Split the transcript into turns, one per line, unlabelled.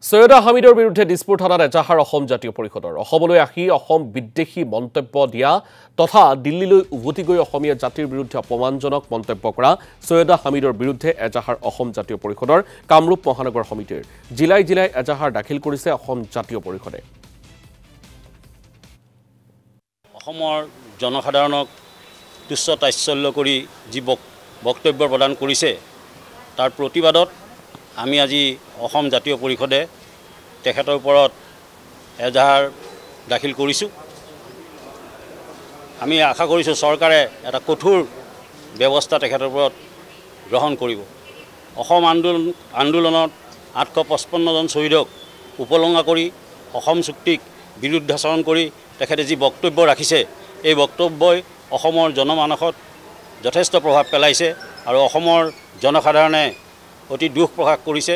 সৈয়দা হামিদৰ বিৰুদ্ধে দিছপুৰ থানাত এজাহাৰ অসম জাতীয় পৰিষদৰ অসমলৈ আহি অসম বিদ্বেষী মন্তব্য দিয়া তথা দিল্লীলৈ উভতি গৈ অসমীয়া জাতিৰ বিৰুদ্ধে অপমানজনক মন্তব্য কৰা সৈয়দা হামিদৰ বিৰুদ্ধে এজাহাৰ অসম জাতীয় পৰিষদৰ কামৰূপ মহানগৰ সমিতিৰ জিলাই জিলাই এজাহাৰ দাখিল কৰিছে অসম জাতীয় পৰিষদে।
অসমৰ জনসাধাৰণক তুচ্ছ তাচ্ছল্য কৰি যি বক্তব্য প্ৰদান কৰিছে তাৰ প্ৰতিবাদত আমি আজি অসম জাতীয় পৰিষদে তেখেতৰ ওপৰত এজাহাৰ দাখিল কৰিছোঁ। আমি আশা কৰিছোঁ চৰকাৰে এটা কঠোৰ ব্যৱস্থা তেখেতৰ ওপৰত গ্ৰহণ কৰিব। অসম আন্দোলনত 855 জন শ্বহীদক উপলংঘা কৰি অসম চুক্তিক বিৰুদ্ধাচৰণ কৰি তেখেতে যি বক্তব্য ৰাখিছে এই বক্তব্যই অসমৰ জনমানসত যথেষ্ট প্ৰভাৱ পেলাইছে আৰু অসমৰ জনসাধাৰণে অতি দুখ প্ৰকাশ কৰিছে।